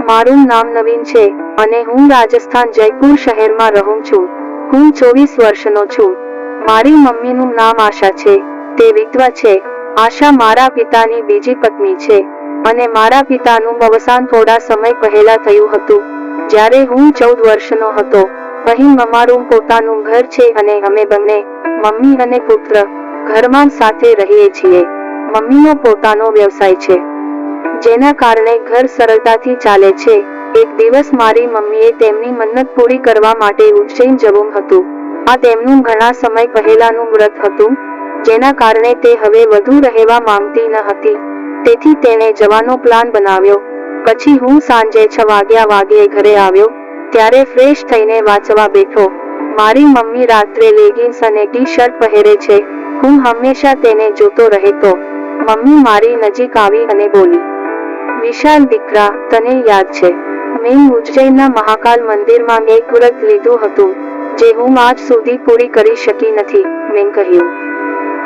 મારું નામ નવીન છે અને હું રાજસ્થાન જયપુર શહેરમાં રહું છું. હું 24 વર્ષનો છું. મારી મમ્મીનું નામ આશા છે. તે વિધવા છે. આશા મારા પિતાની બીજી પત્ની છે અને મારા પિતાનું અવસાન થોડા સમય પહેલા થયું હતું, જ્યારે હું 14 વર્ષનો હતો. અહીં અમારું પોતાનું ઘર છે અને અમે બંને, મમ્મી અને પુત્ર, ઘરમાં સાથે રહીએ છીએ. મમ્મીનો પોતાનો વ્યવસાય છે, જેના કારણે ઘર સરળતાથી ચાલે છે. એક દિવસ મારી મમ્મીએ તેમની મન્નત પૂરી કરવા માટે ઉજ્જૈન જવું હતું. આ તેમનું ઘણા સમય પહેલાનું વ્રત હતું, જેના કારણે તે હવે વધુ રહેવા માંગતી ન હતી. તેથી તેણે જવાનો પ્લાન બનાવ્યો. પછી હું સાંજે 6 વાગ્યે ઘરે આવ્યો, ત્યારે ફ્રેશ થઈને વાંચવા બેઠો. મારી મમ્મી રાત્રે લેગિન્સ અને ટી-શર્ટ પહેરે છે. હું હંમેશા તેને જોતો રહેતો. મમ્મી મારી નજીક આવી અને બોલી, વિશાલ દીકરા, તને યાદ છે, મેં ઉજ્જૈનના મહાકાલ મંદિરમાં એક વ્રત લીધું હતું, જે હું આજ સુધી પૂરી કરી શકી નથી. મેં કહ્યું,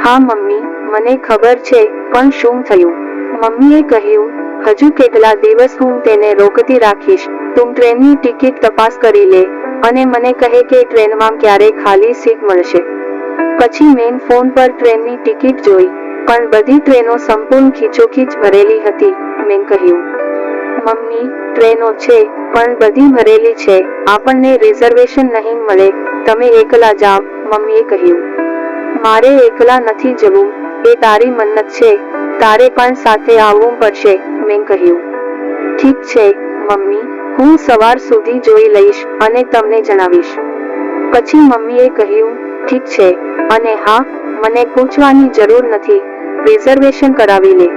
હા મમ્મી, મને ખબર છે, પણ શું થયું? મમ્મીએ કહ્યું, હજુ કેટલા દિવસ હું તેને રોકતી રાખીશ. તું ટ્રેનની ટિકિટ તપાસ કરી લે અને મને કહે કે ટ્રેનમાં ક્યારે ખાલી સીટ મળશે. પછી મેં ફોન પર ટ્રેનની ટિકિટ જોઈ, પણ બધી ટ્રેનો સંપૂર્ણ ખીચોખીચ ભરેલી હતી. મેં કહ્યું, મમ્મી, ટ્રેનો છે, પણ બધી ભરેલી છે. આપણને રિઝર્વેશન નહીં મળે. તમે એકલા જાઓ. મમ્મીએ કહ્યું, મારે એકલા નથી જવું. એ તારી મન્નત છે. તારે પણ સાથે આવવું પડશે. મેં કહ્યું, ઠીક છે મમ્મી, હું સવાર સુધી જોઈ લઈશ અને તમને જણાવીશ. પછી મમ્મીએ કહ્યું, ઠીક છે, અને હા, મને પૂછવાની જરૂર નથી. રિઝર્વેશન કરાવી લે.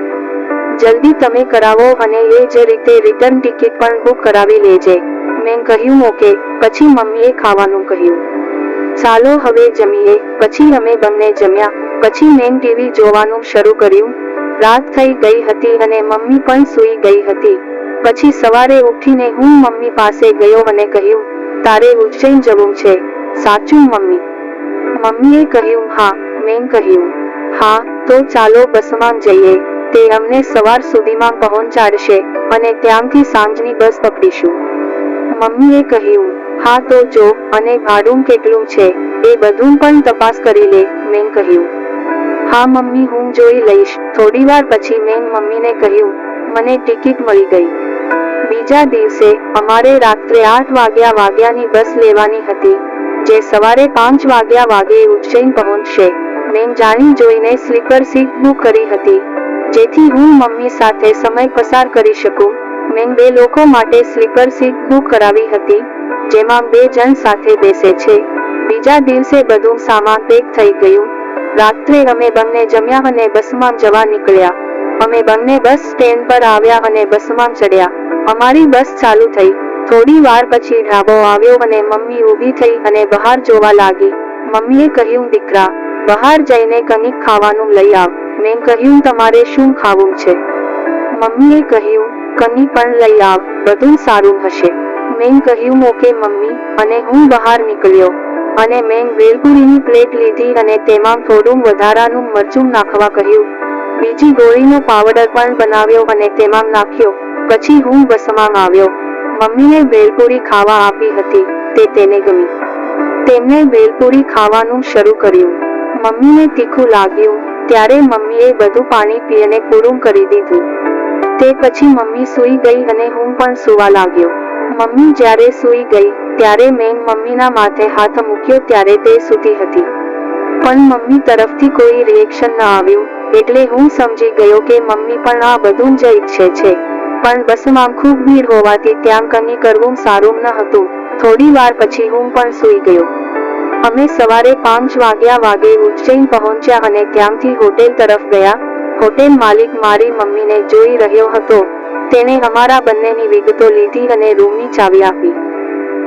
જલ્દી તમે કરાવો અને એ જ રીતે રિટર્ન ટિકિટ પણ બુક કરાવી લેજે. મેં કહ્યું, ઓકે. પછી મમ્મીએ ખાવાનું કહ્યું. ચાલો હવે જમીએ. પછી અમે બંને જમ્યા. પછી મેં ટીવી જોવાનું શરૂ કર્યું. રાત થઈ ગઈ હતી અને મમ્મી પણ સૂઈ ગઈ હતી. પછી સવારે ઉઠીને હું મમ્મી પાસે ગયો અને કહ્યું, તારે ઉજ્જૈન જવું છે, સાચું મમ્મી? મમ્મીએ કહ્યું, હા. મેં કહ્યું, હા, તો ચાલો બસમાં જઈએ. તે અમને સવાર સુધીમાં પહોંચાડશે અને ત્યાંથી સાંજની બસ પકડીશું. મમ્મીએ કહ્યું, હા, તો જો, અને ભાડું કેટલું છે એ બધું પણ તપાસ કરી લે. મેં કહ્યું, હા મમ્મી, હું જોઈ લઈશ. થોડીવાર પછી મેં મમ્મીને કહ્યું, મને ટિકિટ મળી ગઈ. બીજા દિવસે અમારે રાત્રે 8 વાગ્યાની બસ લેવાની હતી, જે સવારે 5 વાગ્યે ઉજ્જૈન પહોંચશે. મેં જાણી જોઈને સ્લીપર સીટ બુક કરી હતી, જેથી હું મમ્મી સાથે સમય પસાર કરી શકું. મેં 2 લોકો માટે સ્લીપર સીટ બુક કરાવી હતી, જેમાં 2 જણ સાથે બેસે છે. બીજા દિવસે બધું સામાન પેક થઈ ગયું. રાત્રે અમે બંને જમ્યા અને બસમાં જવા નીકળ્યા. અમે બંને બસ સ્ટેન્ડ પર આવ્યા અને બસમાં ચડ્યા. અમારી બસ ચાલુ થઈ. થોડી વાર પછી ઢાબો આવ્યો અને મમ્મી ઊભી થઈ અને બહાર જોવા લાગી. મમ્મીએ કહ્યું, દીકરા, બહાર જઈને કંઈક ખાવાનું લઈ આવ. મેં કહ્યું, તમારે શું ખાવું છે? મમ્મીએ કહ્યું, કંઈ પણ લઈ આવ, બધું સારું હશે. મેં કહ્યું, ઓકે મમ્મી, અને હું બહાર નીકળ્યો. અને મેં ભેલપુરીની પ્લેટ લીધી અને તેમાં થોડું વધારાનું મરચું નાખવા કહ્યું. બીજી ગોળીનો પાવડર પણ બનાવ્યો અને તેમાં નાખ્યો. પછી હું બસમાં આવ્યો. મમ્મીને ભેલપુરી ખાવા આપી હતી. તે તેને ગમી. તેમણે ભેલપુરી ખાવાનું શરૂ કર્યું. મમ્મીને તીખું લાગ્યું, ત્યારે મમ્મીએ બધું પાણી પીને પૂરું કરી દીધું. તે પછી મમ્મી સૂઈ ગઈ અને હું પણ સૂવા લાગ્યો. મમ્મી જ્યારે સૂઈ ગઈ, ત્યારે મેં મમ્મીના માથે હાથ મૂક્યો ત્યારે તે સૂતી હતી. પણ મમ્મી તરફથી કોઈ રિએક્શન ન આવ્યું, એટલે હું સમજી ગયો કે મમ્મી પણ આ બધું જ ઈચ્છે છે. પણ બસમાં ખૂબ ભીડ હોવાથી ત્યાં કંઈ કરવું સારું ન હતું. થોડી વાર પછી હું પણ સૂઈ ગયો. અમે સવારે 5 વાગ્યે ઉજ્જૈન પહોંચ્યા અને ત્યાંથી હોટેલ તરફ ગયા. હોટેલ માલિક મારી મમ્મીને જોઈ રહ્યો હતો. તેણે અમારા બંનેની વિગતો લીધી અને રૂમની ચાવી આપી.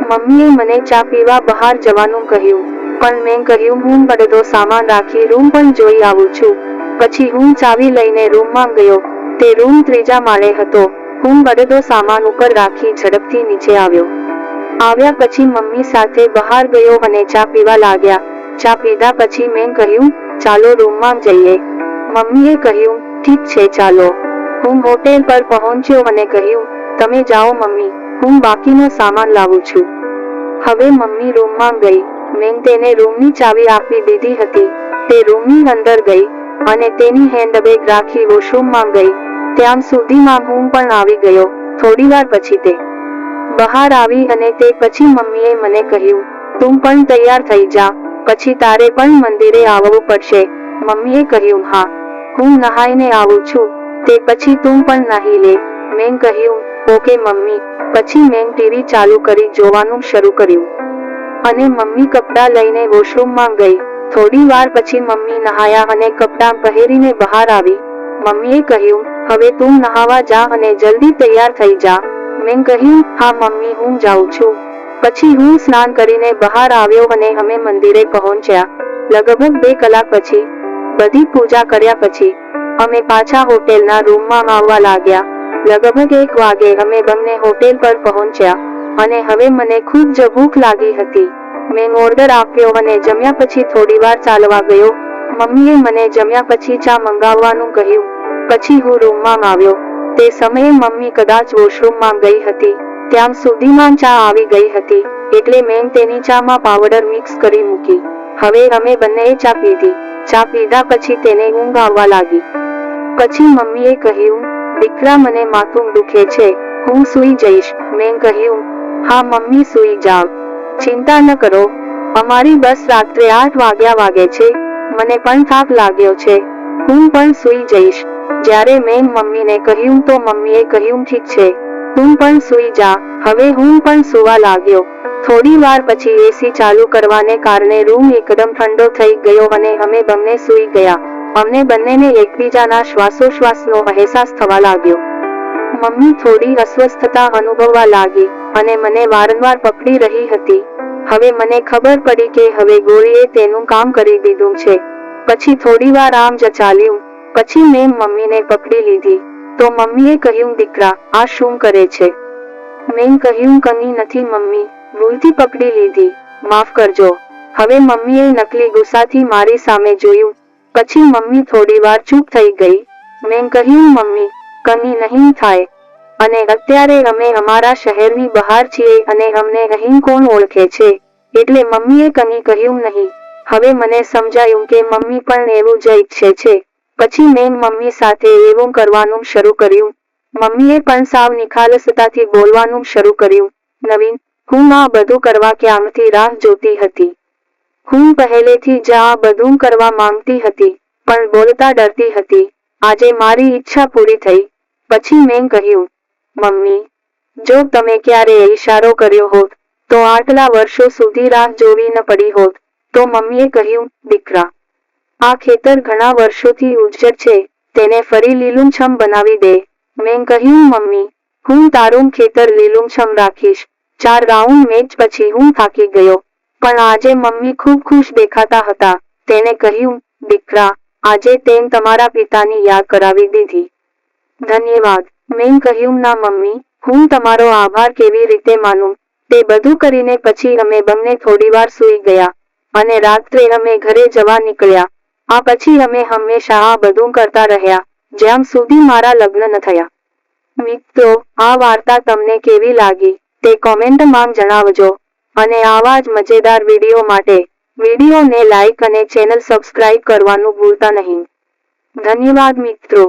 મમ્મીએ મને ચા પીવા બહાર જવાનું કહ્યું, પણ મેં કહ્યું, હું બધો સામાન રાખી રૂમ પણ જોઈ આવું છું. પછી હું ચાવી લઈને રૂમમાં ગયો. તે રૂમ 3જા માળે હતો. હું બધો સામાન ઉપર રાખી ઝડપથી નીચે આવ્યો. આવ્યા પછી મમ્મી સાથે બહાર ગયો અને ચા પીવા લાગ્યા. ચા પીધા પછી મેં કહ્યું, ચાલો રૂમમાં જઈએ. મમ્મીએ કહ્યું, ઠીક છે ચાલો. હું હોટેલ પર પહોંચ્યો અને કહ્યું, તમે જાઓ મમ્મી, હું બાકીનો સામાન લાવું છું. હવે મમ્મી રૂમમાં ગઈ. મેં તેને રૂમની ચાવી આપી દીધી હતી. તે રૂમની અંદર ગઈ અને તેની હેન્ડબેગ રાખી વોશરૂમમાં ગઈ. ત્યાં સુધીમાં હું પણ આવી ગયો. થોડીવાર પછી તે બહાર આવી અને તે પછી મમ્મીએ મને કહ્યું, તું પણ તૈયાર થઈ જા, પછી તારે પણ મંદિરે આવવું પડશે. મમ્મીએ કહ્યું, હા, હું નહાઈને આવું છું, તે પછી તું પણ નાહી લે. મેં કહ્યું, ઓકે મમ્મી. પછી મેં ટીવી ચાલુ કરી જોવાનું શરૂ કર્યું અને મમ્મી કપડાં લઈને વોશરૂમમાં ગઈ. થોડી વાર પછી મમ્મી નહાયા અને કપડાં પહેરીને બહાર આવી. મમ્મીએ કહ્યું, હવે તું નહાવા જા અને જલ્દી તૈયાર થઈ જા. મેં કહ્યું, હા મમ્મી, હું જાઉં છું. પછી હું સ્નાન કરીને બહાર આવ્યો અને અમે મંદિરે પહોંચ્યા. લગભગ 2 કલાક પછી, બધી પૂજા કર્યા પછી, અમે પાછા હોટેલના રૂમમાં આવવા લાગ્યા. લગભગ 1 વાગે અમે બંને હોટેલ પર પહોંચ્યા અને હવે મને ખૂબ જ ભૂખ લાગી હતી. મેં ઓર્ડર આપ્યો અને જમ્યા પછી થોડીવાર ચાલવા ગયો. મમ્મીએ મને જમ્યા પછી ચા મંગાવવાનું કહ્યું. પછી હું રૂમમાં આવ્યો. તે સમયે મમ્મી કદાચ વોશરૂમમાં ગઈ હતી. ત્યાં સુધીમાં ચા આવી ગઈ હતી, એટલે મેં તેની ચામાં પાવડર મિક્સ કરી મૂકી. હવે અમે બંનેએ ચા પીધી. ચા પીધા પછી તેને ઊંઘ આવવા લાગી. પછી મમ્મીએ કહ્યું, દીકરા, મને માથું દુખે છે, હું સૂઈ જઈશ. મેં કહ્યું, હા મમ્મી, સૂઈ જાવ, ચિંતા ન કરો. અમારી બસ રાત્રે 8 વાગે છે. મને પણ થાક લાગ્યો છે, હું પણ સૂઈ જઈશ. જ્યારે મેં મમ્મીને કહ્યું તો મમ્મીએ કહ્યું, ઠીક છે, તું પણ સૂઈ જા. હવે હું પણ સૂવા લાગ્યો. થોડી વાર પછી એસી ચાલુ કરવાને કારણે રૂમ એકદમ ઠંડો થઈ ગયો અને અમે બંને સૂઈ ગયા. અમને બંનેને એકબીજાના શ્વાસોશ્વાસનો અહેસાસ થવા લાગ્યો. મમ્મી થોડી અસ્વસ્થતા અનુભવવા લાગી અને મને વારંવાર પકડી રહી હતી. હવે મને ખબર પડી કે હવે ગોળીએ તેનું કામ કરી દીધું છે. પછી થોડીવાર આમ જ ચાલ્યું. પછી મેં મમ્મીને પકડી લીધી તો મમ્મીએ કહ્યું, દીકરા, આ શું કરે છે? મેં કહ્યું, કંઈ નથી મમ્મી, ભૂલથી પકડી લીધી, માફ કરજો. હવે મમ્મીએ નકલી ગુસ્સાથી મારી સામે જોયું. પછી મમ્મી થોડીવાર ચૂપ થઈ ગઈ. મેં કહ્યું, મમ્મી, કંઈ નહીં થાય. અને અત્યારે અમે અમારા શહેરની બહાર છીએ અને અમને અહીં કોણ ઓળખે છે, એટલે મમ્મીએ કંઈ કહ્યું નહીં. હવે મને સમજાયું કે મમ્મી પણ એવું જ ઈચ્છે છે. પછી મેં મમ્મી સાથે એવું કરવાનું શરૂ કર્યું. મમ્મીએ પણ સાવ નિખાલસતાથી બોલવાનું શરૂ કર્યું. નવીન, હું આ બધું કરવા ક્યાંથી રાહ જોતી હતી. હું પહેલેથી જ આ બધું કરવા માંગતી હતી, પણ બોલતા ડરતી હતી. આજે મારી ઈચ્છા પૂરી થઈ. પછી મેં કહ્યું, મમ્મી, જો તમે ક્યારેય ઈશારો કર્યો હોત તો આટલા વર્ષો સુધી રાહ જોવી ન પડી હોત. તો મમ્મીએ કહ્યું, દીકરા, આ ખેતર ઘણા વર્ષોથી ઉજ્જડ છે, તેને ફરી લીલુંછમ બનાવી દે. મેં કહ્યું, મમ્મી, હું તારું ખેતર લીલુંછમ રાખીશ. 4 રાઉન્ડ મેચ પછી હું થાકી ગયો, પણ આજે મમ્મી ખૂબ ખુશ દેખાતા હતા. તેને કહ્યું, દીકરા, આજે તેમ તમારા પિતાની યાદ કરાવી દીધી. ધન્યવાદ. મેં કહ્યું, ના મમ્મી, હું તમારો આભાર કેવી રીતે માનું. તે બધું કરીને પછી અમે બંને થોડીવાર સૂઈ ગયા અને રાત્રે અમે ઘરે જવા નીકળ્યા. આ પછી અમે હંમેશા આ બધું કરતા રહ્યા જ્યાં સુધી મારા લગ્ન ન થયા. મિત્રો, આ વાર્તા તમને કેવી લાગી તે કોમેન્ટમાં જણાવજો અને આવા જ મજેદાર વિડીયો માટે વિડીયોને લાઈક અને ચેનલ સબસ્ક્રાઇબ કરવાનું ભૂલતા નહીં. ધન્યવાદ મિત્રો.